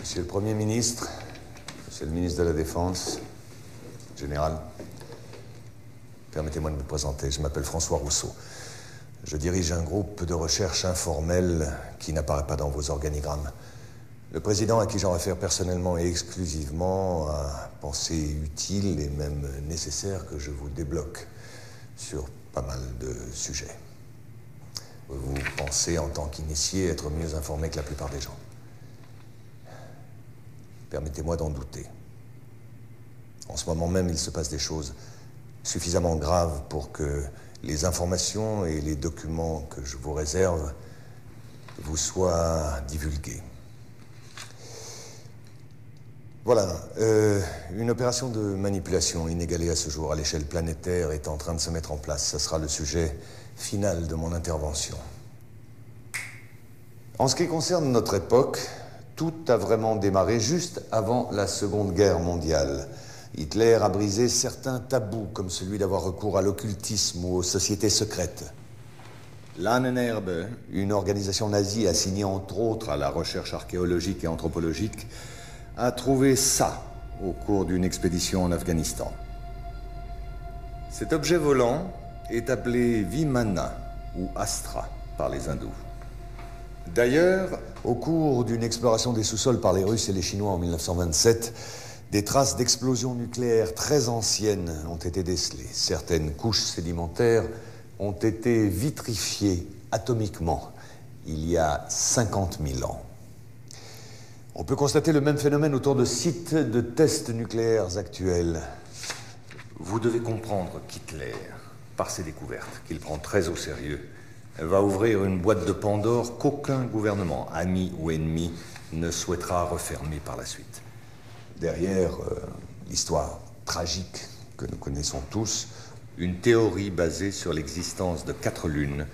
Monsieur le Premier ministre, Monsieur le ministre de la Défense, Général, permettez-moi de me présenter. Je m'appelle François Rousseau. Je dirige un groupe de recherche informel qui n'apparaît pas dans vos organigrammes. Le président, à qui j'en réfère personnellement et exclusivement, a pensé utile et même nécessaire que je vous débloque sur pas mal de sujets. Vous pensez, en tant qu'initié, être mieux informé que la plupart des gens. Permettez-moi d'en douter. En ce moment même, il se passe des choses suffisamment graves pour que les informations et les documents que je vous réserve vous soient divulgués. Voilà, une opération de manipulation inégalée à ce jour à l'échelle planétaire est en train de se mettre en place. Ce sera le sujet final de mon intervention. En ce qui concerne notre époque, tout a vraiment démarré juste avant la Seconde Guerre mondiale. Hitler a brisé certains tabous, comme celui d'avoir recours à l'occultisme ou aux sociétés secrètes. L'Ahnenerbe, une organisation nazie assignée entre autres à la recherche archéologique et anthropologique, a trouvé ça au cours d'une expédition en Afghanistan. Cet objet volant est appelé Vimana ou Astra par les hindous. D'ailleurs, au cours d'une exploration des sous-sols par les Russes et les Chinois en 1927, des traces d'explosions nucléaires très anciennes ont été décelées. Certaines couches sédimentaires ont été vitrifiées atomiquement il y a 50 000 ans. On peut constater le même phénomène autour de sites de tests nucléaires actuels. Vous devez comprendre qu'Hitler, par ses découvertes, qu'il prend très au sérieux, va ouvrir une boîte de Pandore qu'aucun gouvernement, ami ou ennemi, ne souhaitera refermer par la suite. Derrière l'histoire tragique que nous connaissons tous, une théorie basée sur l'existence de 4 lunes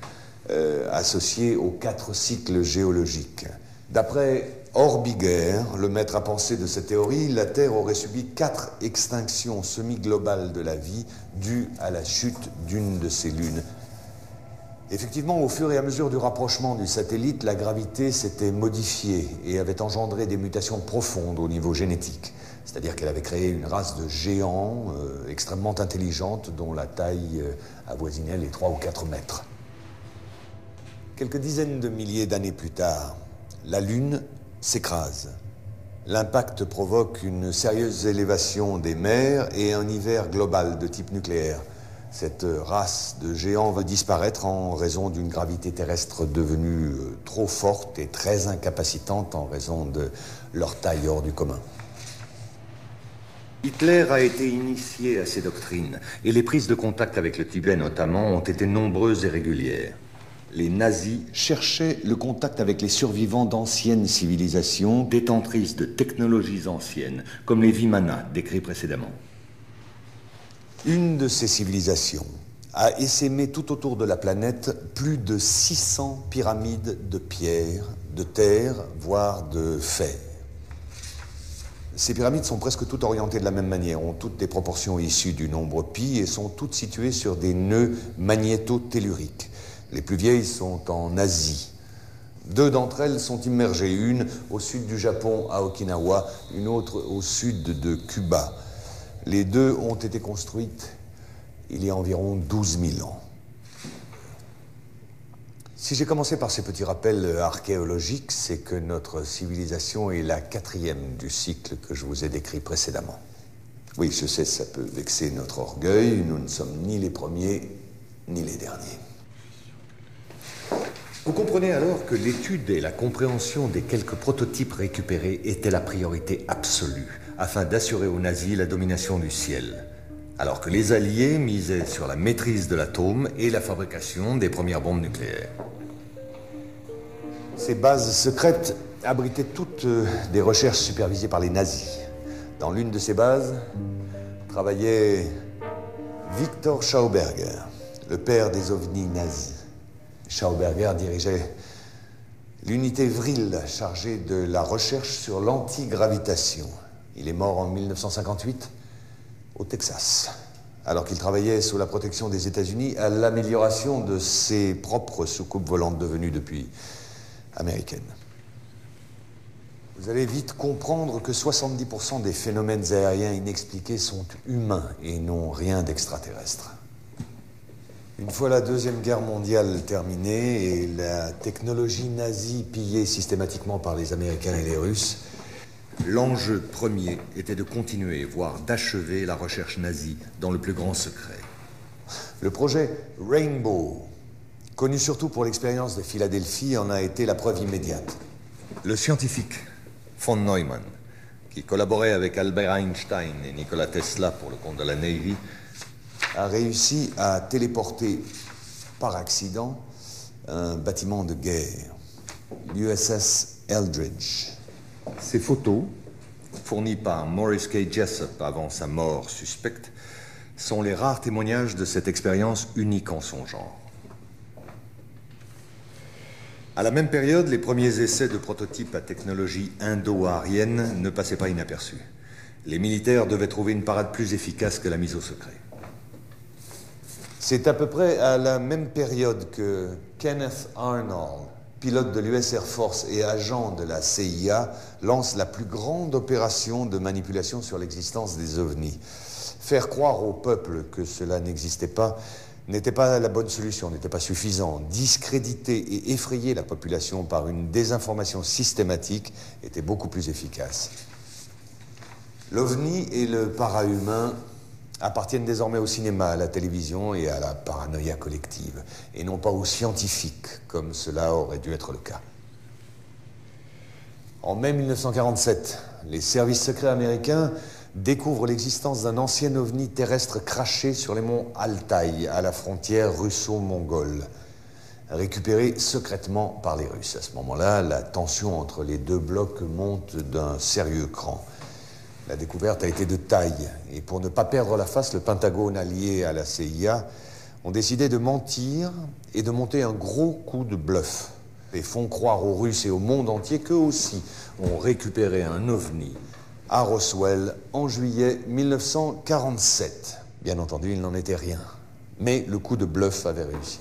associées aux 4 cycles géologiques. D'après Orbiger, le maître à penser de cette théorie, la Terre aurait subi 4 extinctions semi-globales de la vie dues à la chute d'une de ces lunes. Effectivement, au fur et à mesure du rapprochement du satellite, la gravité s'était modifiée et avait engendré des mutations profondes au niveau génétique. C'est-à-dire qu'elle avait créé une race de géants extrêmement intelligente dont la taille avoisinait les 3 ou 4 mètres. Quelques dizaines de milliers d'années plus tard, la Lune s'écrase. L'impact provoque une sérieuse élévation des mers et un hiver global de type nucléaire. Cette race de géants va disparaître en raison d'une gravité terrestre devenue trop forte et très incapacitante en raison de leur taille hors du commun. Hitler a été initié à ces doctrines et les prises de contact avec le Tibet notamment ont été nombreuses et régulières. Les nazis cherchaient le contact avec les survivants d'anciennes civilisations détentrices de technologies anciennes, comme les Vimana décrits précédemment. Une de ces civilisations a essaimé tout autour de la planète plus de 600 pyramides de pierre, de terre, voire de fer. Ces pyramides sont presque toutes orientées de la même manière, ont toutes des proportions issues du nombre pi et sont toutes situées sur des nœuds magnéto-telluriques. Les plus vieilles sont en Asie. 2 d'entre elles sont immergées, une au sud du Japon à Okinawa, une autre au sud de Cuba. Les 2 ont été construites il y a environ 12 000 ans. Si j'ai commencé par ces petits rappels archéologiques, c'est que notre civilisation est la 4e du cycle que je vous ai décrit précédemment. Oui, je sais, ça peut vexer notre orgueil, nous ne sommes ni les premiers, ni les derniers. Vous comprenez alors que l'étude et la compréhension des quelques prototypes récupérés étaient la priorité absolue, afin d'assurer aux nazis la domination du ciel, alors que les Alliés misaient sur la maîtrise de l'atome et la fabrication des premières bombes nucléaires. Ces bases secrètes abritaient toutes des recherches supervisées par les nazis. Dans l'une de ces bases travaillait Victor Schauberger, le père des ovnis nazis. Schauberger dirigeait l'unité Vril chargée de la recherche sur l'antigravitation. Il est mort en 1958 au Texas, alors qu'il travaillait sous la protection des États-Unis à l'amélioration de ses propres soucoupes volantes devenues depuis américaines. Vous allez vite comprendre que 70% des phénomènes aériens inexpliqués sont humains et n'ont rien d'extraterrestre. Une fois la Deuxième Guerre mondiale terminée et la technologie nazie pillée systématiquement par les Américains et les Russes, l'enjeu premier était de continuer, voire d'achever la recherche nazie dans le plus grand secret. Le projet Rainbow, connu surtout pour l'expérience de Philadelphie, en a été la preuve immédiate. Le scientifique von Neumann, qui collaborait avec Albert Einstein et Nikola Tesla pour le compte de la Navy, a réussi à téléporter par accident un bâtiment de guerre, l'USS Eldridge. Ces photos, fournies par Maurice K. Jessup avant sa mort suspecte, sont les rares témoignages de cette expérience unique en son genre. À la même période, les premiers essais de prototypes à technologie indo-aryenne ne passaient pas inaperçus. Les militaires devaient trouver une parade plus efficace que la mise au secret. C'est à peu près à la même période que Kenneth Arnold, pilote de l'US Air Force et agent de la CIA, lance la plus grande opération de manipulation sur l'existence des ovnis. Faire croire au peuple que cela n'existait pas n'était pas la bonne solution, n'était pas suffisant. Discréditer et effrayer la population par une désinformation systématique était beaucoup plus efficace. L'OVNI et le para-humain appartiennent désormais au cinéma, à la télévision et à la paranoïa collective, et non pas aux scientifiques, comme cela aurait dû être le cas. En mai 1947, les services secrets américains découvrent l'existence d'un ancien ovni terrestre craché sur les monts Altaï, à la frontière russo-mongole, récupéré secrètement par les Russes. À ce moment-là, la tension entre les deux blocs monte d'un sérieux cran. La découverte a été de taille, et pour ne pas perdre la face, le Pentagone allié à la CIA ont décidé de mentir et de monter un gros coup de bluff. Et font croire aux Russes et au monde entier qu'eux aussi ont récupéré un ovni à Roswell en juillet 1947. Bien entendu, il n'en était rien, mais le coup de bluff avait réussi.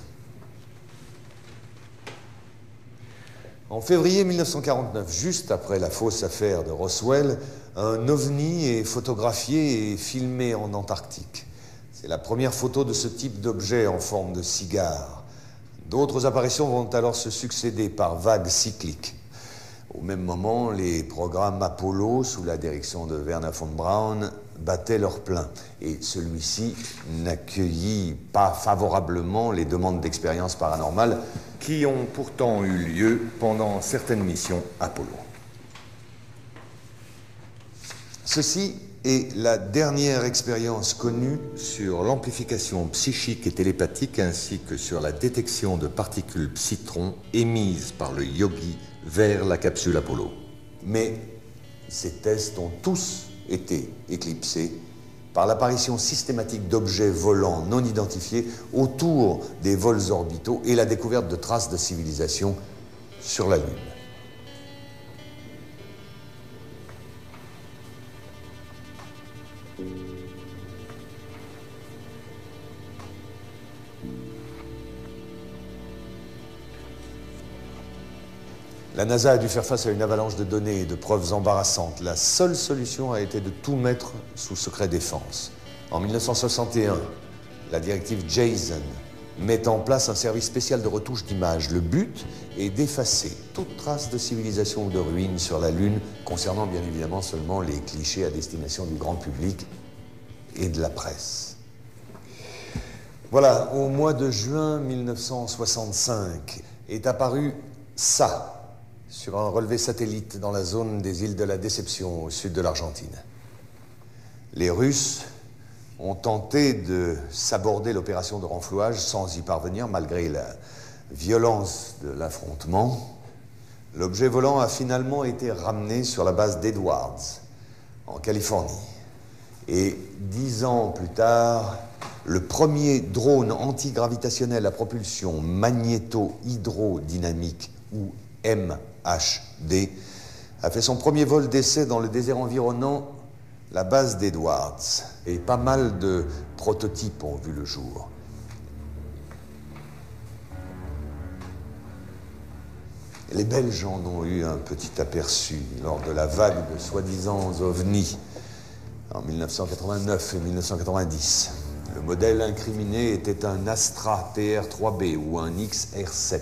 En février 1949, juste après la fausse affaire de Roswell, un ovni est photographié et filmé en Antarctique. C'est la première photo de ce type d'objet en forme de cigare. D'autres apparitions vont alors se succéder par vagues cycliques. Au même moment, les programmes Apollo, sous la direction de Wernher von Braun, battaient leur plein. Et celui-ci n'accueillit pas favorablement les demandes d'expériences paranormales qui ont pourtant eu lieu pendant certaines missions Apollo. Ceci est la dernière expérience connue sur l'amplification psychique et télépathique ainsi que sur la détection de particules psytrons émises par le yogi vers la capsule Apollo. Mais ces tests ont tous été éclipsés par l'apparition systématique d'objets volants non identifiés autour des vols orbitaux et la découverte de traces de civilisation sur la Lune. La NASA a dû faire face à une avalanche de données et de preuves embarrassantes. La seule solution a été de tout mettre sous secret défense. En 1961, la directive JASON met en place un service spécial de retouche d'images. Le but est d'effacer toute trace de civilisation ou de ruines sur la Lune, concernant bien évidemment seulement les clichés à destination du grand public et de la presse. Voilà, au mois de juin 1965 est apparu ça, sur un relevé satellite dans la zone des îles de la Déception, au sud de l'Argentine. Les Russes ont tenté de saborder l'opération de renflouage sans y parvenir, malgré la violence de l'affrontement. L'objet volant a finalement été ramené sur la base d'Edwards, en Californie. Et 10 ans plus tard, le premier drone antigravitationnel à propulsion magnéto-hydrodynamique, ou MHD, a fait son premier vol d'essai dans le désert environnant la base d'Edwards. Et pas mal de prototypes ont vu le jour. Les Belges en ont eu un petit aperçu lors de la vague de soi-disant ovnis en 1989 et 1990. Le modèle incriminé était un Astra TR-3B ou un XR-7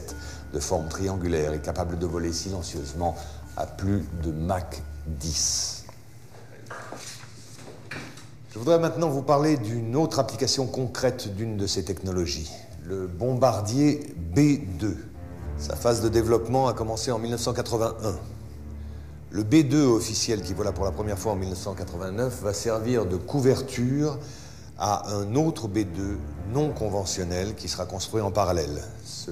de forme triangulaire et capable de voler silencieusement à plus de Mach 10. Je voudrais maintenant vous parler d'une autre application concrète d'une de ces technologies, le bombardier B-2. Sa phase de développement a commencé en 1981. Le B-2 officiel qui vola pour la première fois en 1989 va servir de couverture à un autre B-2 non conventionnel qui sera construit en parallèle. Ce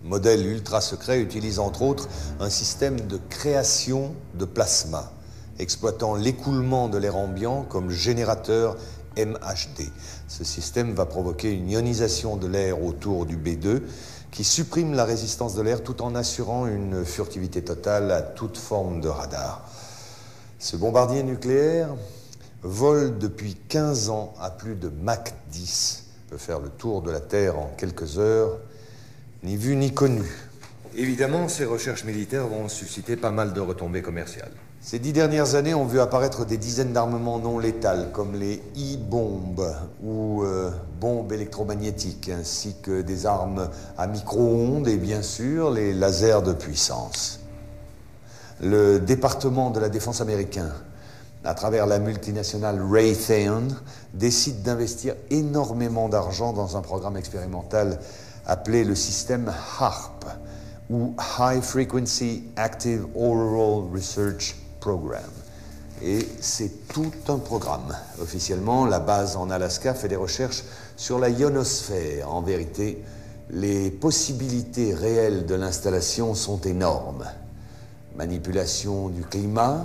modèle ultra secret utilise entre autres un système de création de plasma, exploitant l'écoulement de l'air ambiant comme générateur MHD. Ce système va provoquer une ionisation de l'air autour du B-2 qui supprime la résistance de l'air tout en assurant une furtivité totale à toute forme de radar. Ce bombardier nucléaire vole depuis 15 ans à plus de Mach 10, peut faire le tour de la Terre en quelques heures, ni vu ni connu. Évidemment, ces recherches militaires vont susciter pas mal de retombées commerciales. Ces 10 dernières années ont vu apparaître des dizaines d'armements non létals, comme les e-bombes ou bombes électromagnétiques, ainsi que des armes à micro-ondes et bien sûr les lasers de puissance. Le département de la défense américain, à travers la multinationale Raytheon, décide d'investir énormément d'argent dans un programme expérimental appelé le système HAARP, ou High Frequency Active Auroral Research Program. Et c'est tout un programme. Officiellement, la base en Alaska fait des recherches sur la ionosphère. En vérité, les possibilités réelles de l'installation sont énormes. Manipulation du climat,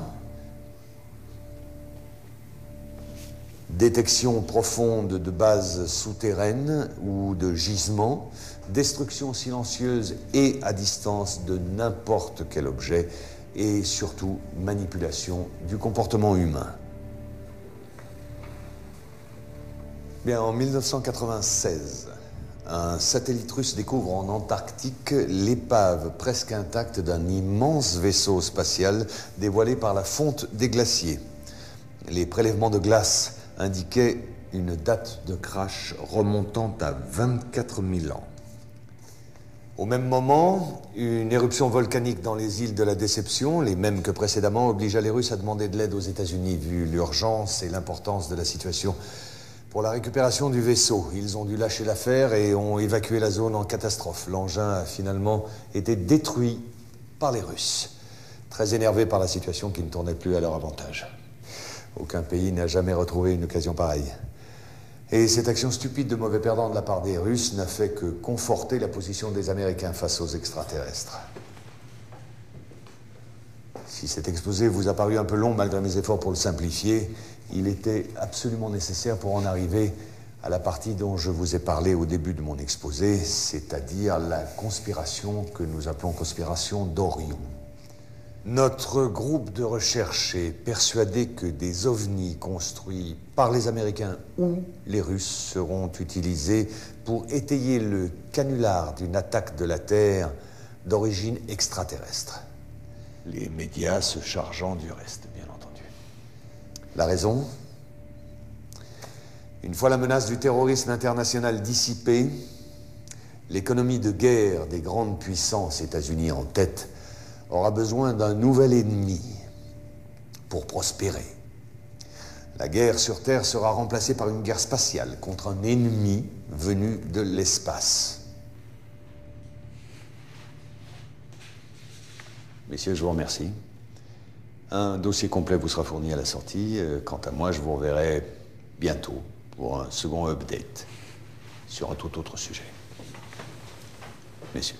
détection profonde de bases souterraines ou de gisements, destruction silencieuse et à distance de n'importe quel objet, et surtout manipulation du comportement humain. Bien, en 1996, un satellite russe découvre en Antarctique l'épave presque intacte d'un immense vaisseau spatial dévoilé par la fonte des glaciers. Les prélèvements de glace indiquaient une date de crash remontant à 24 000 ans. Au même moment, une éruption volcanique dans les îles de la Déception, les mêmes que précédemment, obligea les Russes à demander de l'aide aux États-Unis, vu l'urgence et l'importance de la situation. Pour la récupération du vaisseau, ils ont dû lâcher l'affaire et ont évacué la zone en catastrophe. L'engin a finalement été détruit par les Russes, très énervés par la situation qui ne tournait plus à leur avantage. Aucun pays n'a jamais retrouvé une occasion pareille. Et cette action stupide de mauvais perdant de la part des Russes n'a fait que conforter la position des Américains face aux extraterrestres. Si cet exposé vous a paru un peu long malgré mes efforts pour le simplifier, il était absolument nécessaire pour en arriver à la partie dont je vous ai parlé au début de mon exposé, c'est-à-dire la conspiration que nous appelons conspiration d'Orion. Notre groupe de recherche est persuadé que des ovnis construits par les Américains ou les Russes seront utilisés pour étayer le canular d'une attaque de la Terre d'origine extraterrestre. Les médias se chargeant du reste, bien entendu. La raison ? Une fois la menace du terrorisme international dissipée, l'économie de guerre des grandes puissances, États-Unis en tête, aura besoin d'un nouvel ennemi pour prospérer. La guerre sur Terre sera remplacée par une guerre spatiale contre un ennemi venu de l'espace. Messieurs, je vous remercie. Un dossier complet vous sera fourni à la sortie. Quant à moi, je vous reverrai bientôt pour un second update sur un tout autre sujet. Messieurs.